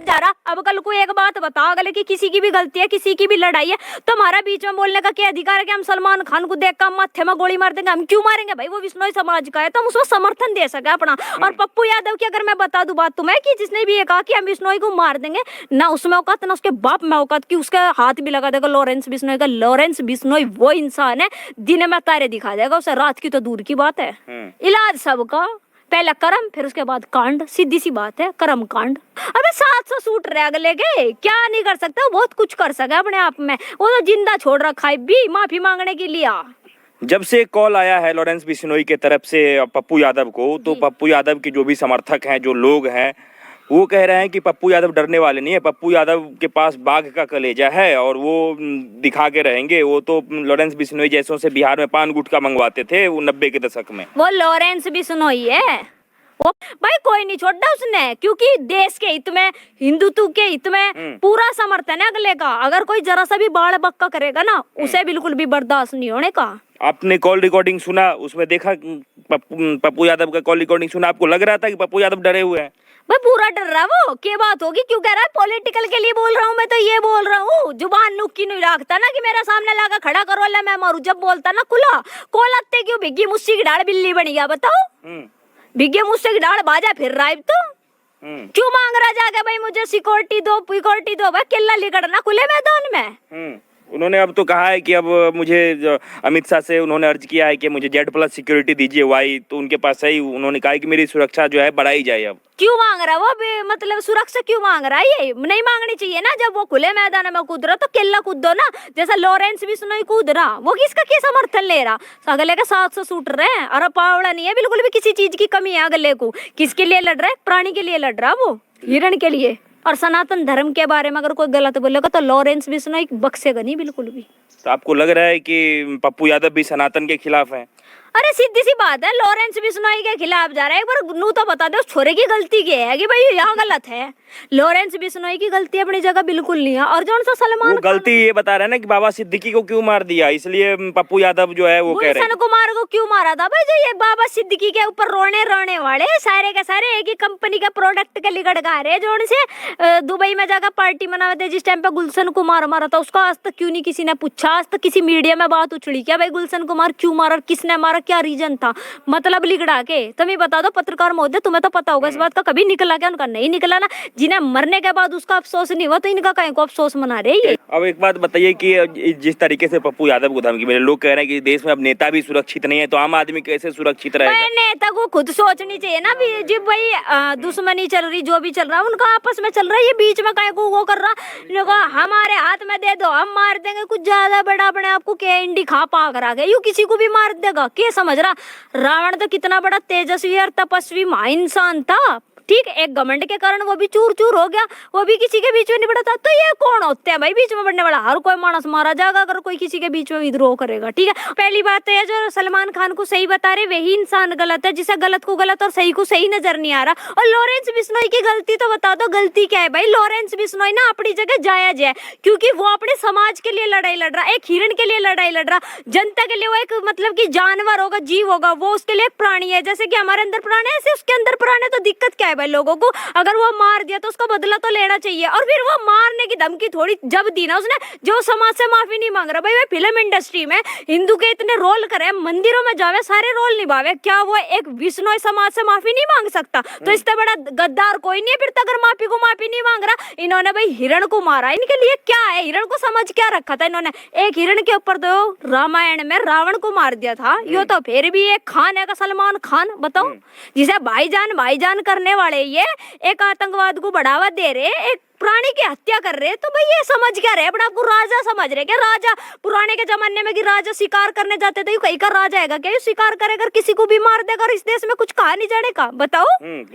जा रहा। अब कल को एक बात बता, अगले की किसी की भी गलती है, किसी की भी लड़ाई है, तो हमारा बीच में बोलने का क्या अधिकार है कि हम सलमान खान को देख कर माथे में गोली मार देंगे? हम क्यों मारेंगे भाई? वो बिश्नोई समाज का है तो हम उसको समर्थन दे सके अपना। और पप्पू यादव की अगर मैं बता दूं बात तुम्हें, कि जिसने भी ये कहा कि हम बिश्नोई को मार देंगे, ना उसमें औकात ना उसके बाप में औकात कि उसका हाथ भी लगा देगा लॉरेंस बिश्नोई का। लॉरेंस बिश्नोई वो इंसान है दिन में तारे दिखा देगा उसे, रात की तो दूर की बात है। इलाज सबका, पहले कर्म फिर उसके बाद कांड, सीधी सी बात है, कर्म कांड। अबे 700 सूट रहे अगले के, क्या नहीं कर सकता? वो बहुत कुछ कर सके अपने आप में, वो तो जिंदा छोड़ रखा है भी माफी मांगने के लिए। जब से कॉल आया है लॉरेंस बिश्नोई के तरफ से पप्पू यादव को, तो पप्पू यादव के जो भी समर्थक हैं, जो लोग हैं, वो कह रहे हैं कि पप्पू यादव डरने वाले नहीं है। पप्पू यादव के पास बाघ का कलेजा है और वो दिखा के रहेंगे। वो तो लॉरेंस बिश्नोई जैसों से बिहार में पान गुटखा मंगवाते थे वो 90 के दशक में। वो लॉरेंस बिश्नोई है वो भाई, कोई नहीं छोड़ा उसने, क्योंकि देश के हित में, हिंदुत्व के हित में पूरा समर्थन है अगले का। अगर कोई जरा सा भी बाल बक्का करेगा ना, उसे बिल्कुल भी बर्दाश्त नहीं होने का। आपने कॉल रिकॉर्डिंग सुना, उसमें देखा पप्पू यादव का कॉल रिकॉर्डिंग सुना, आपको लग रहा था कि पप्पू यादव डरे हुए हैं? भाई पूरा डर रहा वो, क्या बात होगी? क्यों कह रहा है पॉलिटिकल के लिए बोल रहा हूँ? मैं तो ये बोल रहा हूँ, जुबान नुक्की नहीं रखता ना कि मेरे सामने लाकर खड़ा करो ले मैं मारू। जब बोलता ना खुला, कोलाते क्यों भिग्गी मुस्सी की डाल बिल्ली बन गया बताओ? भिग्गे मुस्से की डाल बाजा फिर रहा है तो क्यों मांग रहा जाके भाई मुझे सिक्योरिटी दो, सिक्योरिटी दो? भाई किला लिकड़ना खुले मैदान में। उन्होंने अब तो कहा है कि अब मुझे अमित शाह से उन्होंने अर्ज किया है कि मुझे Z+ सिक्योरिटी दीजिए वाई, तो उनके पास है ही। उन्होंने कहा है कि मेरी सुरक्षा जो है बढ़ाई जाए। अब क्यों मांग रहा है वो? मतलब सुरक्षा क्यों मांग रहा है? ये नहीं मांगनी चाहिए ना। जब वो खुले मैदान में कूद रहा तो किला कूद दो ना, जैसा लॉरेंस बिश्नोई कूद रहा। वो किसका क्या समर्थन ले रहा? अगले का 700 सूट रहे हैं और पावड़ा नहीं है बिल्कुल भी, किसी चीज की कमी है अगले को। किसके लिए लड़ रहा है? प्राणी के लिए लड़ रहा, वो हिरण के लिए। और सनातन धर्म के बारे में अगर कोई गलत बोलेगा तो लॉरेंस बिश्नोई बख्शेगा नहीं बिल्कुल भी। तो आपको लग रहा है कि पप्पू यादव भी सनातन के खिलाफ है? अरे सीधी सी बात है, लॉरेंस बिश्नोई के खिलाफ जा रहा है। एक बार नू तो बता दे उस छोरे की गलती क्या है कि भाई यहाँ गलत है। लॉरेंस बिश्नोई की गलती अपनी जगह बिल्कुल नहीं है। और जो सा सलमान वो गलती ये बता रहे हैं ना कि बाबा सिद्दीकी को क्यों मार दिया, इसलिए पप्पू यादव जो है वो कह रहे हैं गुलशन कुमार को क्यों मारा था भाई? जो ये बाबा सिद्दीकी के ऊपर रोने वाले सारे के सारे एक ही कंपनी के प्रोडक्ट के लिगड़ गा रहे, जो से दुबई में जाकर पार्टी मनावे थे जिस टाइम पे गुलशन कुमार मारा था। उसका आज तक क्यों नहीं किसी ने पूछा? आज तक किसी मीडिया में बात उछड़ी क्या भाई गुलशन कुमार क्यों मारा, किसने मारा, क्या रीजन था? मतलब लिगड़ा के तुम ही बता दो पत्रकार महोदय, तुम्हें तो पता होगा इस बात का। कभी निकला क्या? उनका नहीं निकला ना। जिन्हें मरने के बाद उसका अफसोस नहीं हुआ तो इनका कहीं को अफसोस मना रहे ये। अब एक बात बताइए कि जिस तरीके से पप्पू यादव को धमकी मिले, लोग कह रहे हैं कि देश में अब नेता भी सुरक्षित नहीं है, तो आम आदमी कैसे सुरक्षित रहेगा? नेता को खुद सोचनी चाहिए ना भी, जी भाई दुश्मनी चल रही, जो भी चल रहा है उनका आपस में चल रहा है, ये बीच में कहीं को वो कर रहा। हमारे हाथ में दे दो हम मार देंगे, कुछ ज्यादा बड़ा अपने आपको क्या इंडी खा पा करा के यू किसी को भी मार देगा क्या समझ रहा? रावण तो कितना बड़ा तेजस्वी और तपस्वी महा इंसान था, ठीक, एक घमंड के कारण वो भी चूर चूर हो गया, वो भी किसी के बीच में नहीं बढ़ा था। तो ये कौन होते हैं भाई बीच में बढ़ने वाला? हर कोई मानस मारा जाएगा अगर कोई किसी के बीच में विद्रोह करेगा, ठीक है। पहली बात तो है जो सलमान खान को सही बता रहे वही इंसान गलत है, जिसे गलत को गलत और सही को सही नजर नहीं आ रहा। और लॉरेंस बिश्नोई की गलती तो बता दो, गलती क्या है भाई? लॉरेंस बिश्नोई ना अपनी जगह जायज है, क्योंकि वो अपने समाज के लिए लड़ाई लड़ रहा, एक हिरण के लिए लड़ाई लड़ रहा, जनता के लिए। वो एक मतलब कि जानवर होगा, जीव होगा, वो उसके लिए प्राणी है। जैसे कि हमारे अंदर प्राण है ऐसे उसके अंदर प्राण है। तो दिक्कत क्या है भाई लोगों को? अगर वो मार दिया तो उसका बदला तो लेना चाहिए। और फिर वो मारने की धमकी थोड़ी जब दी ना उसने, जो समाज से माफी नहीं मांग रहा भाई। फिल्म इंडस्ट्री में हिंदू के इतने रोल करे, मंदिरों में जावे, सारे रोल निभावे, क्या वो एक बिश्नोई समाज से माफी नहीं मांग सकता? तो इससे बड़ा गद्दार कोई नहीं है फिर। अगर माफी नहीं मांग रहा, इन्होंने भाई हिरण को मारा, इनके लिए क्या है? हिरण को समझ क्या रखा था इन्होंने? एक हिरण के ऊपर तो रामायण में रावण को मार दिया था, यो तो फिर भी एक खान है का सलमान खान, बताओ, जिसे भाईजान करने वाले ये एक आतंकवाद को बढ़ावा दे रहे, एक प्राणी की हत्या कर रहे। तो भाई ये समझ क्या रहे? अपने आपको राजा समझ रहे क्या? राजा पुराने के जमाने में कि राजा शिकार करने जाते थे, कहीं का राजा है क्या? शिकार करेगा, किसी को भी मार देगा, इस देश में कुछ कहा नहीं जाने का, बताओ।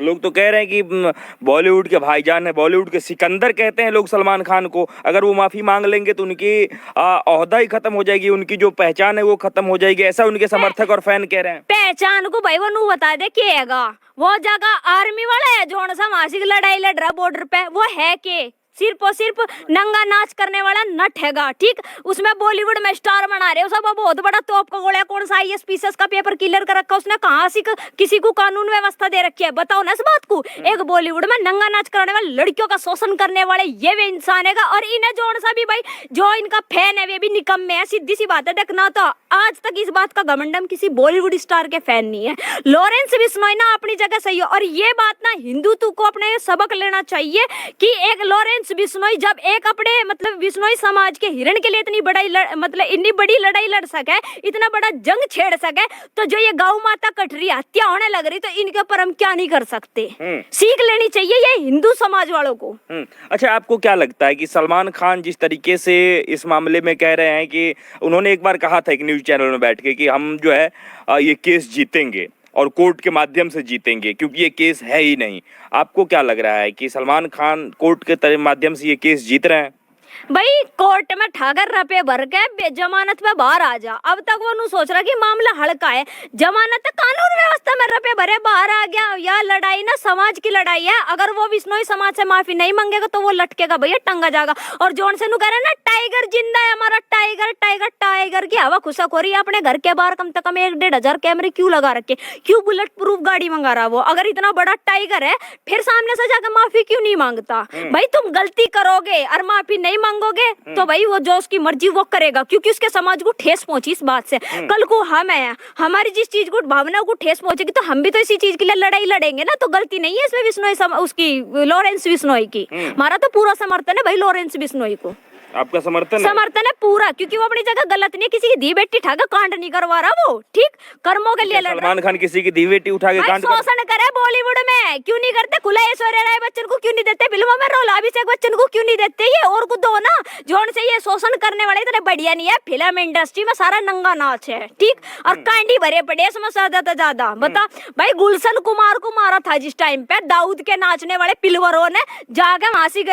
लोग तो कह रहे हैं कि बॉलीवुड के भाईजान है, बॉलीवुड के सिकंदर कहते हैं लोग सलमान खान को। अगर वो माफी मांग लेंगे तो उनकी ओहदा ही खत्म हो जाएगी, उनकी जो पहचान है वो खत्म हो जाएगी, ऐसा उनके समर्थक और फैन कह रहे हैं। पहचान को भाई वो नू बता दे क्या वो जगह आर्मी वाला है जो सा मासिक लड़ाई लड़ रहा बॉर्डर पे, वो है के सिर्फ और सिर्फ नंगा नाच करने वाला नट हैगा, ठीक। उसमें बॉलीवुड में स्टार बना रहे हो सब, बहुत बड़ा तोप का गोला, कौन सा IAS PCS का पेपर क्लियर कर रखा, उसने कहाँ से किसी को कानून व्यवस्था दे रखी है, बताओ ना इस बात को। एक बॉलीवुड में नंगा नाच कराने वाले, लड़कियों का शोषण करने वाले ये वे इंसान है। और इन्हें जोड़ सा भी भाई जो इनका फैन है वे भी निकम्मे है, सीधी सी बात है। देखना तो आज तक इस बात का घमंडम किसी बॉलीवुड स्टार के फैन नहीं है। लॉरेंस बिश्नोई ना अपनी जगह सही है, और ये बात ना हिंदुत्व को अपने सबक लेना चाहिए कि एक लॉरेंस बिश्नोई जब एक अपने मतलब बिश्नोई समाज के हिरण के लिए इतनी इतनी बड़ी लड़ाई लड़ सके, इतना बड़ा जंग छेड़ सके, तो जो ये गौ माता कट रही, हत्या होने लग रही, तो इनके ऊपर हम क्या नहीं कर सकते। सीख लेनी चाहिए ये हिंदू समाज वालों को। अच्छा, आपको क्या लगता है कि सलमान खान जिस तरीके से इस मामले में कह रहे हैं कि उन्होंने एक बार कहा था एक न्यूज चैनल में बैठ के कि हम जो है ये केस जीतेंगे और कोर्ट के माध्यम से जीतेंगे, क्योंकि ये केस है ही नहीं, आपको क्या लग रहा है कि सलमान खान कोर्ट के माध्यम से ये केस जीत रहे हैं? भाई कोर्ट में ठाकर रुपए भर के जमानत में बाहर आ जा, अब तक वो नहीं सोच रहा कि मामला हल्का है, जमानत कानून व्यवस्था में रुपए भरे बाहर आ गया। यह लड़ाई ना समाज की लड़ाई है, अगर वो बिश्नोई समाज से माफी नहीं मांगेगा तो वो लटकेगा भैया, टंगा जाएगा। और जोन से नु कह रहे ना टाइगर जिंदा है हमारा, टाइगर टाइगर टाइगर की हवा खुशाखोरी है। अपने घर के बाहर कम से कम 1-1.5 कैमरे क्यों लगा रखे, क्यों बुलेट प्रूफ गाड़ी मंगा रहा वो? अगर इतना बड़ा टाइगर है फिर सामने से जाकर माफी क्यों नहीं मांगता? भाई तुम गलती करोगे और माफी नहीं मांगोगे तो भाई वो जो उसकी मर्जी वो करेगा, क्योंकि उसके समाज को ठेस पहुंची इस बात से। कल को हम है, हमारी जिस चीज को भावना को ठेस पहुंचेगी तो हम भी तो इसी चीज के लिए लड़ाई लड़ेंगे ना। तो गलती नहीं है इसमें बिश्नोई उसकी, लॉरेंस बिश्नोई की। हमारा तो पूरा समर्थन है भाई लॉरेंस बिश्नोई को। आपका समर्थन है पूरा, क्योंकि वो अपनी जगह गलत नहीं है, किसी की धी बेटी उठाकर कांड नहीं करवा रहा वो, ठीक। कर्मों के लिए लड़ रहा। सलमान खान किसी की धी बेटी उठा के कांड शोषण करे बॉलीवुड में, क्यों नहीं करते? खुला ऐश्वर्या राय बच्चन को क्यों नहीं देते फिल्मों में रोल? अभिषेक बच्चन को क्यों नहीं देते? ये और को दो ना, जोन से ये शोषण करने वाले इतने बढ़िया नहीं है। फिल्म इंडस्ट्री में सारा नंगा नाच है, ठीक, और कांडी भरे पड़े इसमें ज्यादा। बता भाई, गुलशन कुमार को मारा था जिस टाइम पे, दाऊद के नाचने वाले पिलवरों ने जाके वहां से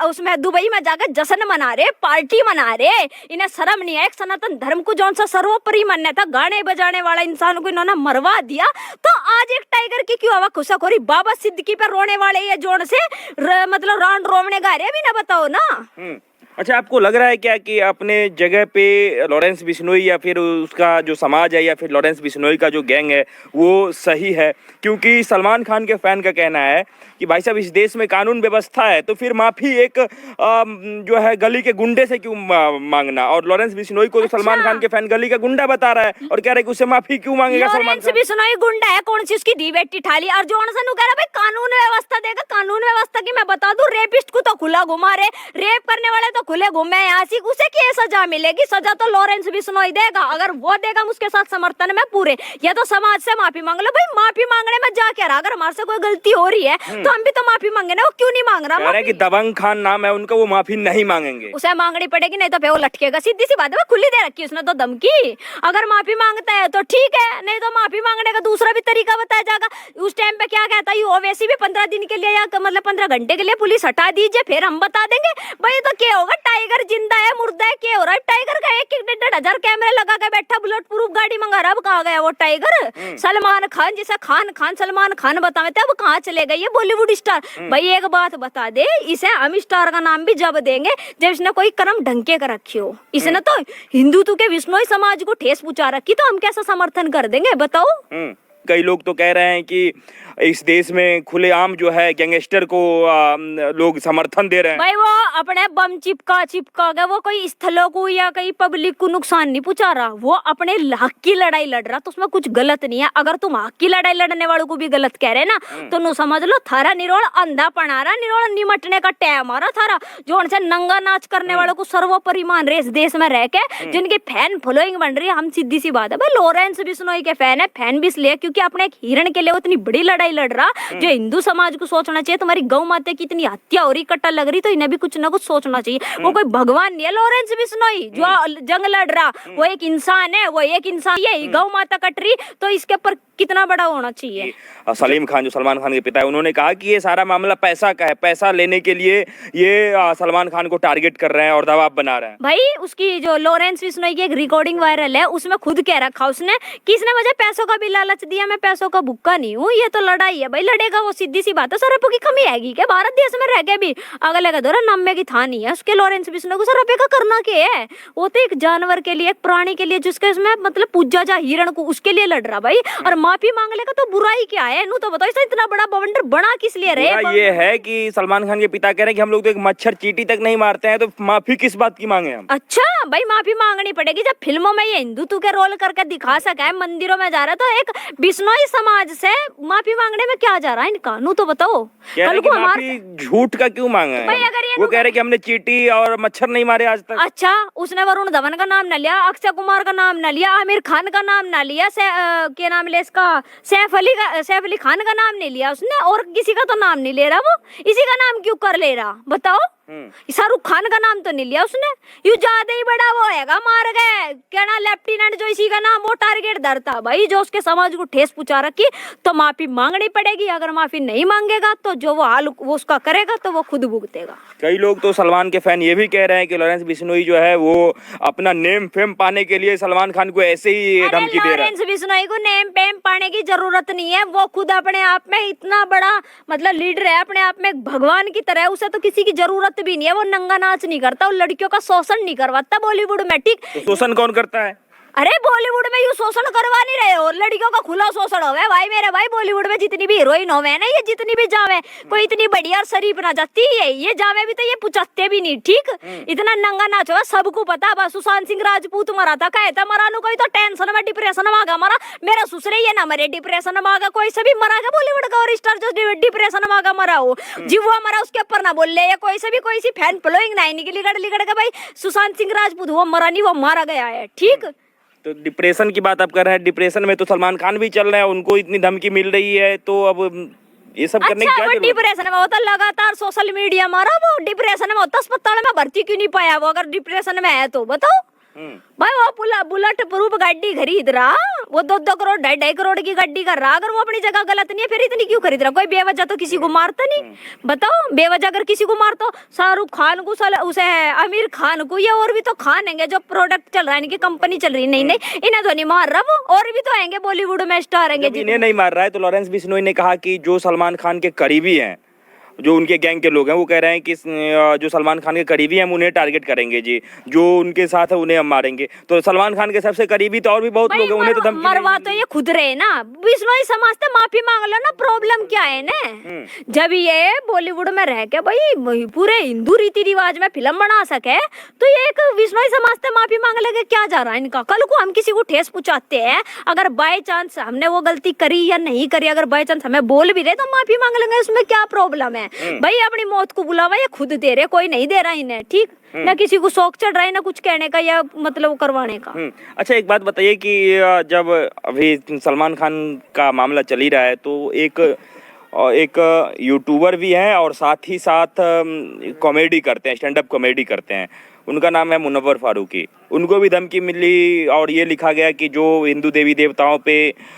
उसमें दुबई में जाकर जश्न मना रहे, पार्टी मना रहे। इन्हें शर्म नहीं है? एक सनातन धर्म को जौन सा सर्वोपरि मानना था, गाने बजाने वाला इंसान को इन्होंने मरवा दिया। तो आज एक टाइगर की क्यों हवा खुशाखोरी? बाबा सिद्दीकी पे रोने वाले ये जोन से मतलब राउंड रोमने गा रहे, अभी ना बताओ ना। अच्छा, आपको लग रहा है क्या कि अपने जगह पे लॉरेंस बिश्नोई या फिर उसका जो समाज है या फिर लॉरेंस बिश्नोई का जो गैंग है वो सही है? क्योंकि सलमान खान के फैन का कहना है कि भाई साहब इस देश में कानून व्यवस्था है, तो फिर माफी एक जो है गली के गुंडे से क्यों मांगना? और लॉरेंस बिश्नोई को तो सलमान खान के फैन गली का गुंडा बता रहा है और कह रहा है कि उससे माफी क्यों मांगेगा सलमान खान? बिश्नोई गुंडा है? कौन सी उसकी दी बेटी ठाली? और जोन से कह रहा भाई कानून व्यवस्था देगा। कानून व्यवस्था की मैं बता दूं, रेपिस्ट को तो खुला घुमा रहे, रेप करने वाले तो खुले घूमे यहाँ से, उसे क्या सजा मिलेगी? सजा तो लॉरेंस बिश्नोई देगा, अगर वो देगा उसके साथ समर्थन में पूरे। या तो समाज से माफी मांग लो भाई, माफी मांगने में जा क्या रहा? अगर हमारे से कोई गलती हो रही है तो हम भी तो माफी मांगे ना, वो क्यों नहीं मांग रहा? कह रहे हैं कि दबंग खान नाम है उनका, वो माफी नहीं मांगेंगे। उसे मांगनी पड़ेगी, नहीं तो फिर वो लटकेगा। सीधी सी बात है, खुली दे रखी उसने तो धमकी। अगर माफी मांगता है तो ठीक है, नहीं तो माफी मांगने का दूसरा भी तरीका बताया जाएगा। उस टाइम पे क्या कहता है ओवैसी भी 15 दिन के लिए या मतलब 15 घंटे के लिए पुलिस हटा दीजिए, फिर हम बता देंगे। भाई तो क्या होगा? टाइगर जिंदा है मुर्दा है, क्या हो रहा है? टाइगर का 1-1.5 कैमरे लगा के बैठा, बुलेट प्रूफ गाड़ी मंगा रहा, अब कहाँ गया वो टाइगर? सलमान खान जिसे खान सलमान खान बतावे थे, अब कहाँ चले गए ये बॉलीवुड स्टार? भाई एक बात बता दे, इसे हम स्टार का नाम भी जब देंगे जब इसने कोई कर्म ढंके कर रखी हो। इसने तो हिंदुत्व के बिश्नोई समाज को ठेस पहुंचा रखी, तो हम कैसा समर्थन कर देंगे बताओ? कई लोग तो कह रहे हैं कि इस देश में खुलेआम जो है गैंगस्टर को लोग समर्थन दे रहे हैं। भाई वो अपने बम चिपका के वो कोई स्थलों को या कहीं पब्लिक को नुकसान नहीं पहुंचा रहा, वो अपने हक की लड़ाई लड़ रहा, तो उसमें कुछ गलत नहीं है। अगर तुम हक की लड़ाई लड़ने वालों को भी गलत कह रहे ना, तो नु समझ लो थारा निरोल अंधा पना रहा, निरोल निमटने का टाइम आ रहा थारा। जो उनसे नंगा नाच करने वालों को सर्वोपरि मान रहे इस देश में रह के, जिनकी फैन फॉलोइंग बन रही है। हम सीधी सी बात है भाई, लॉरेंस बिश्नोई के फैन है, फैन भी इसलिए क्योंकि अपने एक हिरण के लिए वो इतनी बड़ी लड़ाई लड़ रहा, जो हिंदू समाज को सोचना चाहिए। तुम्हारी गौ माता की इतनी हत्या हो रही, कट्टा लग रही, तो इन्हें भी कुछ ना कुछ सोचना चाहिए। वो कोई भगवान नहीं है लॉरेंस बिश्नोई जो जंग लड़ रहा, वो एक इंसान है, वो एक इंसान। ये गौ माता कट रही तो इसके ऊपर कितना बड़ा होना चाहिए। सलीम खान जो सलमान खान के पिता है, उन्होंने कहा कि ये सारा मामला पैसा का है, पैसा लेने के लिए ये सलमान खान को टारगेट कर रहे हैं और दबाव बना रहे हैं। भाई उसकी जो लॉरेंस बिश्नोई की एक रिकॉर्डिंग वायरल है, उसमें खुद कह रखा उसने कि इसने मुझे पैसों का भी लालच दिया, मैं पैसों का भुक्का नहीं हूँ, ये तो लड़ाई है भाई, लड़ेगा वो, सीधी सी बात है। सौ रुपये की कमी आएगी क्या भारत देश में रह के भी? अगले का दौरा नम्बे की था नहीं है उसके लॉरेंस बिश्नोई को 100 रुपये का करना क्या है? वो तो एक जानवर के लिए, एक प्राणी के लिए, जिसके इसमें मतलब पूजा जा हिरण को, उसके लिए लड़ रहा भाई। और माफी मांग लेगा तो बुराई क्या है? नू तो बताओ, इतना बड़ा बवंडर बना किस लिए रहे? ये है कि सलमान खान के पिता कह रहे हैं कि हम लोग तो एक मच्छर चींटी तक नहीं मारते हैं, तो माफी किस बात की मांगे हम? अच्छा भाई, माफी मांगनी पड़ेगी जब फिल्मों में ये हिंदुत्व के रोल करके दिखा सका है, मंदिरों में जा रहा है, तो एक बिश्नोई समाज से माफी मांगने में क्या जा रहा है इनका? नू तो बताओ। कल को माफी झूठ का क्यों मांगा है? वो कह रहे कि हमने चींटी और मच्छर नहीं मारे आज तक। अच्छा, उसने वरुण धवन का नाम न लिया, अक्षय कुमार का नाम न लिया, आमिर खान का नाम न लिया, क्या नाम ले इसका, सैफ अली खान का नाम नहीं लिया उसने, और किसी का तो नाम नहीं ले रहा वो। इसी का नाम क्यों कर ले रहा बताओ? शाहरुख खान का नाम तो नहीं लिया उसने। यू ज्यादा ही बड़ा वो हैगा, मार गए क्या ना लेफ्टिनेंट जो इसी का नाम वो टारगेट धरता भाई, जो उसके समाज को ठेस पहुंचा रखी, तो माफी मांगनी पड़ेगी। अगर माफी नहीं मांगेगा तो जो वो हाल वो उसका करेगा तो वो खुद भुगतेगा। कई लोग तो सलमान के फैन ये भी कह रहे हैं कि लॉरेंस बिश्नोई जो है वो अपना नेम फेम पाने के लिए सलमान खान को ऐसे ही धमकी दे रहा है। लॉरेंस बिश्नोई को नेम फेम पाने की जरूरत नहीं है, वो खुद अपने आप में इतना बड़ा मतलब लीडर है, अपने आप में एक भगवान की तरह है, उसे तो किसी की जरूरत भी नहीं है। वो नंगा नाच नहीं करता, वो लड़कियों का शोषण नहीं करवाता बॉलीवुड में, ठीक? तो शोषण कौन करता है? अरे बॉलीवुड में यू शोषण करवा नहीं रहे हो, लड़कियों का खुला शोषण हो गया भाई मेरे भाई। बॉलीवुड में जितनी भी हीरोइन हो ना, ये जितनी भी जावे, कोई इतनी बढ़िया और शरीफ ना जाती है, ये जावे भी तो ये पुचकते भी नहीं, ठीक? इतना नंगा नाच होगा, सबको पता। बस सुशांत सिंह राजपूत मरा था, कहे था मरा नु, कोई तो टेंशन में डिप्रेशन में आ गया मरा। मेरा ससुरे ये ना मरे डिप्रेशन में आ गया, कोई से भी मरा गया बॉलीवुड का और स्टार जो डिप्रेशन में आ गया मरा हो, जीवा मरा उसके ऊपर ना बोल ले, या कोई से भी कोई सी फैन फॉलोइंग नहीं निकली लिगड़ के भाई सुशांत सिंह राजपूत वो मरा नहीं, वो मारा गया है, ठीक? तो डिप्रेशन की बात आप कर रहे हैं, डिप्रेशन में तो सलमान खान भी चल रहे हैं, उनको इतनी धमकी मिल रही है, तो अब ये सब करने की क्या जरूरत है? डिप्रेशन में होता लगातार सोशल मीडिया मारा, वो डिप्रेशन में होता, अस्पताल में भर्ती क्यों नहीं पाया वो? अगर डिप्रेशन में है तो बताओ भाई। वो बुलेट प्रूफ गाड़ी खरीद रहा, वो 2-2 करोड़ 2.5 करोड़ की गाड़ी कर रहा, अगर वो अपनी जगह गलत नहीं है फिर इतनी क्यों खरीद रहा? कोई बेवजह तो किसी को मारता नहीं, बताओ? बेवजह अगर किसी को मारता, शाहरुख खान को, उसे आमिर खान को, ये और भी तो खान है जो प्रोडक्ट चल रहा है, इनकी कंपनी चल रही है, नहीं इन्हें तो नहीं मार रहा वो, और भी तो आएंगे बॉलीवुड में स्टार आएंगे। इन्हें नहीं मार रहा है तो लॉरेंस बिश्नोई ने कहा कि जो सलमान खान के करीबी हैं, जो उनके गैंग के लोग हैं, वो कह रहे हैं कि जो सलमान खान के करीबी हैं हम उन्हें टारगेट करेंगे जी, जो उनके साथ है उन्हें हम मारेंगे। तो सलमान खान के सबसे करीबी तो और भी बहुत लोग हैं, उन्हें तो धमकी मरवा तो ये खुद रहे ना। बिश्नोई समाज से माफी मांग लो ना, प्रॉब्लम क्या है ना? जब ये बॉलीवुड में रह के भाई पूरे हिंदू रीति रिवाज में फिल्म बना सके, तो ये एक बिश्नोई समाज से माफी मांग लगे क्या जा रहा है इनका? कल को हम किसी को ठेस पहुंचाते हैं, अगर बाय चांस हमने वो गलती करी या नहीं करी, अगर बाय चांस हमें बोल भी रहे तो माफी मांग लेंगे, उसमें क्या प्रॉब्लम है भाई? अपनी मौत को बुलावा ये खुद दे रहे, कोई नहीं दे रहा इन्हें, ठीक? ना किसी को शौक चढ़ रहा है, ना कुछ कहने का या मतलब करवाने का। अच्छा, एक बात बताइए कि जब अभी सलमान खान का मामला चल ही रहा है, तो एक यूट्यूबर भी हैं और साथ ही साथ कॉमेडी करते हैं, स्टैंड अप कॉमेडी करते हैं, उनका नाम है मुनव्वर फारूकी। उनको भी धमकी मिली और ये लिखा गया कि जो हिंदू देवी देवताओं पे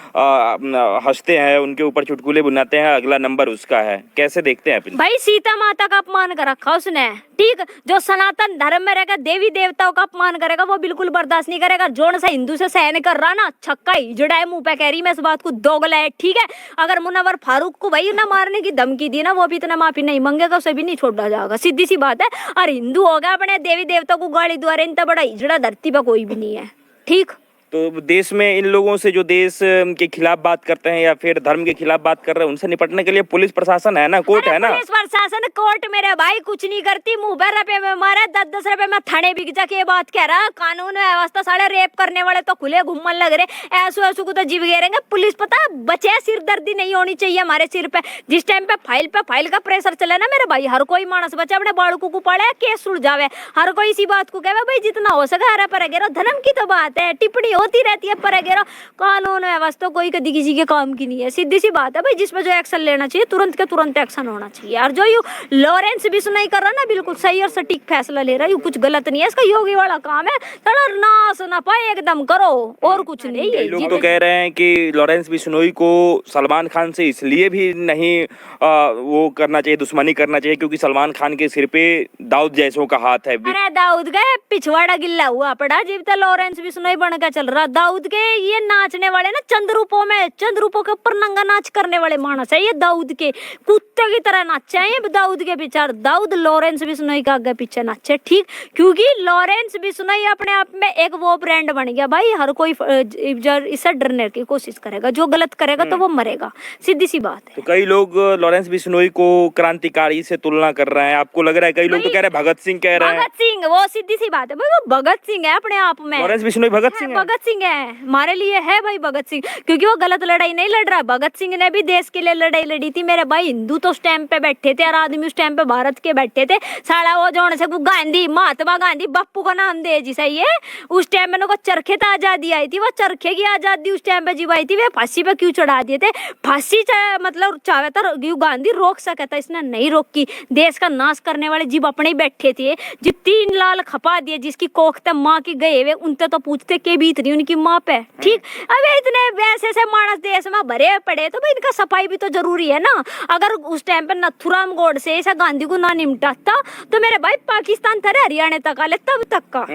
हंसते हैं, उनके ऊपर चुटकुले बुनाते हैं, अगला नंबर उसका है। कैसे देखते हैं भाई? सीता माता का अपमान कर रखा उसने, ठीक? जो सनातन धर्म में रहेगा, देवी देवताओं का अपमान करेगा, वो बिल्कुल बर्दाश्त नहीं करेगा। जोन से हिंदू से सहन कर रहा ना, छक्का ही जड़ा है मुंह पे, कह रही मैं इस बात को दोगला है, ठीक है? अगर मुनव्वर फारूक को भाई ना मारने की धमकी दी ना, वो भी इतना माफी नहीं मांगेगा, उसे भी नहीं छोड़ा जाएगा, सीधी सी बात है। और हिंदू होगा अपने देवी देवता को गाली द्वारा, इतना बड़ा हिजड़ा धरती पर कोई भी नहीं है, ठीक? तो देश में इन लोगों से जो देश के खिलाफ बात करते हैं या फिर धर्म के खिलाफ बात कर रहे हैं, उनसे निपटने के लिए पुलिस प्रशासन है ना, कोर्ट है ना? पुलिस प्रशासन कोर्ट मेरे भाई कुछ नहीं करती, मुंह पे रुपए में मारे, 10-10 रुपए में थाने बिक जाके ये बात कह रहा। कानून व्यवस्था साढ़े रेप करने वाले तो खुले घूमने लग रहे, ऐसो को तो जीव घेरेंगे। पुलिस पता बचे, सिर दर्दी नहीं होनी चाहिए हमारे सिर पे। जिस टाइम पे फाइल का प्रेशर चले ना मेरे भाई, हर कोई मानस बचे अपने बालकों को पड़े, केस सुलझावे, हर कोई इसी बात को कहे भाई जितना हो सके हरा पर गिरो। धर्म की तो बात है, टिप्पणी होती रहती है पर गिरो, कानून व्यवस्था कोई कभी किसी के काम की नहीं है, सीधी सी बात है भाई। जिसमें जो एक्शन लेना चाहिए तुरंत के तुरंत एक्शन होना चाहिए। और जो यू लॉरेंस बिश्नोई कर रहा ना, बिल्कुल सही और सटीक फैसला ले रहा है, कुछ गलत नहीं है, इसका योगी वाला काम है। थोड़ा नाश ना पाए एकदम करो, और कुछ नहीं है। लोग तो कह रहे हैं कि लॉरेंस बिश्नोई को सलमान खान से इसलिए भी नहीं वो करना चाहिए, दुश्मनी करना चाहिए, क्योंकि सलमान खान के सिर पे दाऊद जैसों का हाथ है। अरे दाऊद गए पिछवाड़ा गिल्ला हुआ पड़ा, जीव तो लॉरेंस बिश्नोई बन के चल रहा। दाऊद के ये नाचने वाले ना चंद्रूपों के ऊपर नंगा नाच करने वाले मानस है ये दाऊद के, कुत्ते की तरह नाचे हैं ये दाऊद के पीछे। दाऊद लॉरेंस बिश्नोई का आगे पीछे नाचे, ठीक, क्योंकि लॉरेंस बिश्नोई अपने आप में एक वो ब्रांड बन गया भाई। हर कोई इससे डरने की कोशिश करेगा, जो गलत करेगा तो वो मरेगा, सीधी सी बात है। तो कई लोग लॉरेंस बिश्नोई को क्रांतिकारी से तुलना कर रहे हैं, आपको लग रहा है? कई लोग तो कह रहे हैं भगत सिंह कह रहे हैं। भगत सिंह, वो सीधी सी बात है भाई, वो भगत सिंह है अपने आप में। लॉरेंस बिश्नोई भगत सिंह है? भगत सिंह है, हमारे लिए है भाई भगत सिंह, क्योंकि वो गलत लड़ाई नहीं लड़ रहा। भगत सिंह ने भी देश के लिए लड़ाई लड़ी थी मेरे भाई। हिंदू तो उस टाइम पे बैठे थे और आदमी उस टाइम पे भारत के बैठे थे। साला वो जोड़ से गांधी, महात्मा गांधी, बापू का नाम दे जी सही है। उस टाइम में चरखे तो आजादी आई थी, वो चरखे की आजादी उस टाइम पे जीवाई थी। वे फांसी पे क्यों चढ़ा दिए थे? फांसी मतलब चाहे तो गांधी रोक सका था, इसने नहीं रोकी। देश का नाश करने वाले जीव अपने ही बैठे थे, जो 3 लाल खपा दिए, जिसकी कोख तक माँ की गए हुए, उनसे तो पूछते के बीत रही उनकी माँ पे, ठीक। अब इतने वैसे से मानस देश में भरे पड़े तो भाई इनका सफाई भी तो जरूरी है ना। अगर उस टाइम पे नथुराम गोडसे ऐसा गांधी को ना निपटाता तो मेरे भाई पाकिस्तान था हरियाणा तक आले तब तक का,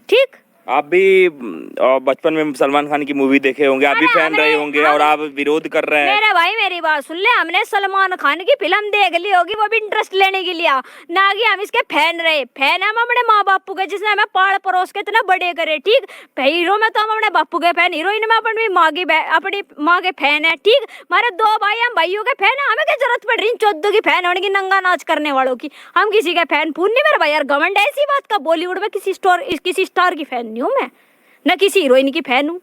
ठीक। आप भी बचपन में सलमान खान की मूवी देखे होंगे, आप भी फैन रहे होंगे और आप विरोध कर रहे हैं। मेरे भाई मेरी बात सुन ले, हमने सलमान खान की फिल्म देख ली होगी, वो भी इंटरेस्ट लेने के लिए ना कि हम इसके फैन रहे। फैन हम अपने माँ बापू के, जिसने हमें पाल परोस के इतना बड़े करे, ठीक। हीरो में तो हम अपने बापू के फैन, हीरोइन में अपनी माँ के फैन है, ठीक। हमारे 2 भाई, हम भाइयों के फैन है। हमें क्या जरूरत पड़ रही 14 की फैन होने की, नंगा नाच करने वालों की? हम किसी के फैन फून नहीं मेरे भाई यार, घमंड ऐसी बात का। बॉलीवुड में किसी स्टार की फैन हूँ मैं, न किसी हीरोइन की फैन हूँ।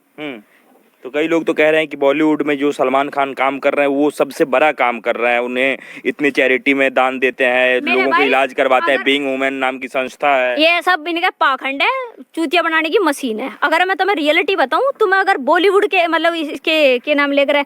तो कई लोग तो कह रहे हैं कि बॉलीवुड में जो सलमान खान काम कर रहे हैं वो सबसे बड़ा काम कर रहे हैं। उन्हें इतनी चैरिटी में दान देते हैं, लोगों का इलाज करवाते हैं, बीइंग वुमेन नाम की संस्था है। ये सब इनका पाखंड है, चूतिया बनाने की मशीन है। अगर मैं तुम्हें रियलिटी बताऊं, तुम अगर बॉलीवुड के मतलब इसके नाम लेकर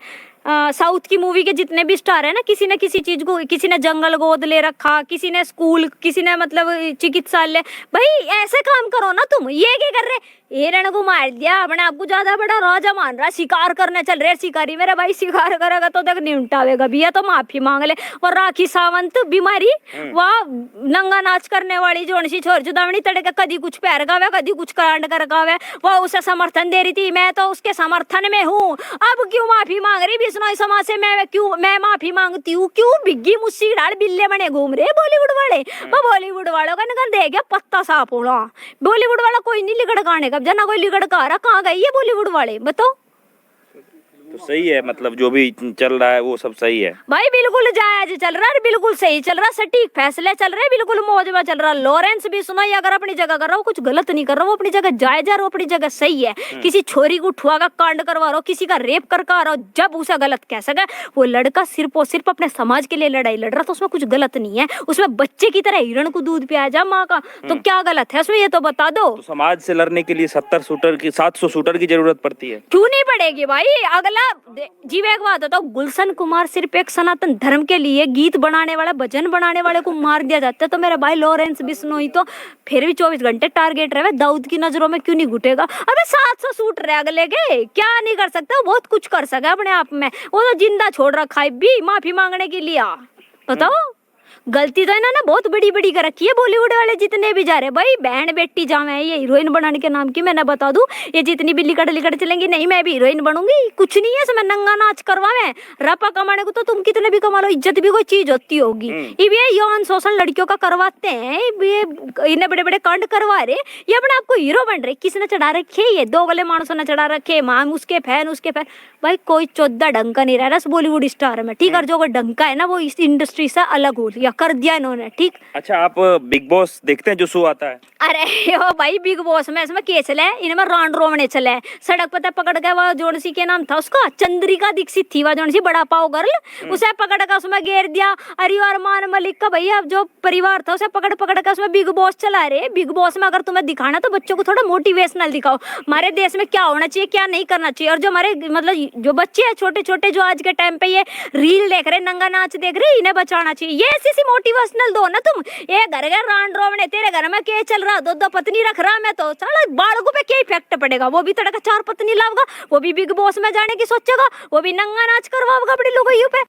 साउथ की मूवी के जितने भी स्टार है ना, किसी न किसी चीज को, किसी ने जंगल गोद ले रखा, किसी ने स्कूल, किसी ने मतलब चिकित्सालय। भाई ऐसे काम करो ना तुम, ये क्या कर रहे? हिरण को मार दिया, अपने आपको ज्यादा बड़ा राजा मान रहा, शिकार करने चल रहे। शिकारी मेरा भाई शिकार करेगा तो देख निपटावेगा भैया, तो माफी मांग ले। और राखी सावंत बीमारी, वह नंगा नाच करने वाली जोन सी छोर जुदावनी तड़के, कदी कुछ पैर गावे, कदी कुछ कांड कर गावे, वह उसे समर्थन दे रही थी। मैं तो उसके समर्थन में हूँ। अब क्यों माफी मांग रही बिश्नोई समाज से? मैं माफी मांगती हूँ क्यों? बिग्गी मुस्सी डाल बिल्ले बने घूम रहे बॉलीवुड वाले। वो बॉलीवुड वालों का निकल दे गया पत्ता साफ होना। बॉलीवुड वाला कोई नहीं लिगड़ गाने का, जना कोई लिगड़ का रहा, कहाँ गई ये बॉलीवुड वाले बताओ? तो सही है, मतलब जो भी चल रहा है वो सब सही है भाई, बिल्कुल जायज चल रहा है, बिल्कुल सही चल रहा, सटीक फैसले चल रहे, बिल्कुल मौज में चल रहा। लॉरेंस बिश्नोई अगर अपनी जगह कर रहा हो, कुछ गलत नहीं कर रहा, वो अपनी जगह जायज है, वो अपनी जगह सही है। किसी छोरी को उठवा का कांड करवा रहा हो, किसी का रेप कर रहा हो, जब उसे गलत कह सके। वो लड़का सिर्फ और सिर्फ अपने समाज के लिए लड़ाई लड़ रहा, तो उसमें कुछ गलत नहीं है। उसमें बच्चे की तरह हिरण को दूध पिया जा माँ का, तो क्या गलत है उसमें? ये तो बता दो। तो समाज से लड़ने के लिए 700 शूटर की जरूरत पड़ती है? क्यों नहीं पड़ेगी भाई? अगला जीव एक बात होता, गुलशन कुमार सिर्फ एक सनातन धर्म के लिए गीत बनाने वाला, भजन बनाने वाले को मार दिया जाता है, तो मेरा भाई लॉरेंस बिश्नोई तो फिर भी 24 घंटे टारगेट रहे। दाऊद की नजरों में क्यों नहीं घुटेगा? अबे 700 शूट रहे अगले के, क्या नहीं कर सकता? बहुत कुछ कर सका अपने आप में। वो तो जिंदा छोड़ रखा है भी माफी मांगने के लिए, बताओ। गलती तो इन्होंने बहुत बड़ी बड़ी कर रखी है बॉलीवुड वाले जितने भी जा रहे। भाई बहन बेटी जावे ये हीरोइन बनाने के नाम की, मैंने बता दूं, ये जितनी भी लिकड़ चलेंगी, नहीं मैं भी हीरोइन बनूंगी, कुछ नहीं है इसमें। नंगा नाच करवावे, रपा कमाने को तो तुम कितने भी कमा लो, इज्जत भी कोई चीज होती होगी। ये यौन शोषण लड़कियों का करवाते हैं, ये इन्हें बड़े बड़े कांड करवा रहे, ये अपने आपको हीरो बन रहे। किसने चढ़ा रखे? ये 2 गले मानसों ने चढ़ा रखे, मांग उसके फैन। भाई कोई 14 ढंग नहीं रह रहा बॉलीवुड स्टार में, ठीक है? जो ढंग का है ना, वो इस इंडस्ट्री से अलग हो लिया, कर दिया इन्होंने, ठीक। अच्छा, आप बिग बॉस देखते हैं जो शो आता है? अरे ओ भाई, बिग बॉस में इसमें केस चले, इनमें राउंड रोवने चले, सड़क पर पकड़ के वो जोन सी के नाम था उसका, चंद्रिका दीक्षित थी, वो जोन सी बड़ा पाव गर्ल, उसे पकड़ के उसमें घेर दिया। अरमान मलिक का भैया जो परिवार था, उसे पकड़ के उसमें बिग बॉस चला रहे। बिग बॉस में अगर तुम्हें दिखाना तो बच्चों को थोड़ा मोटिवेशनल दिखाओ, हमारे देश में क्या होना चाहिए, क्या नहीं करना चाहिए। और जो हमारे मतलब जो बच्चे हैं छोटे छोटे, जो आज के टाइम पे ये रील देख रहे, नंगा नाच देख रहे, इन्हें बचाना चाहिए। ये ऐसी मोटिवेशनल दो ना तुम। ये घर घर रांड रोवने, तेरे घर में क्या चल रहा, 2 पत्नी रख रहा, मैं तो साला बालकों पे क्या इफेक्ट पड़ेगा? वो भी तड़का 4 पत्नी लाऊंगा, वो भी बिग बॉस में जाने की सोचेगा, वो भी नंगा नाच करवाओगा बड़ी लोगों पे।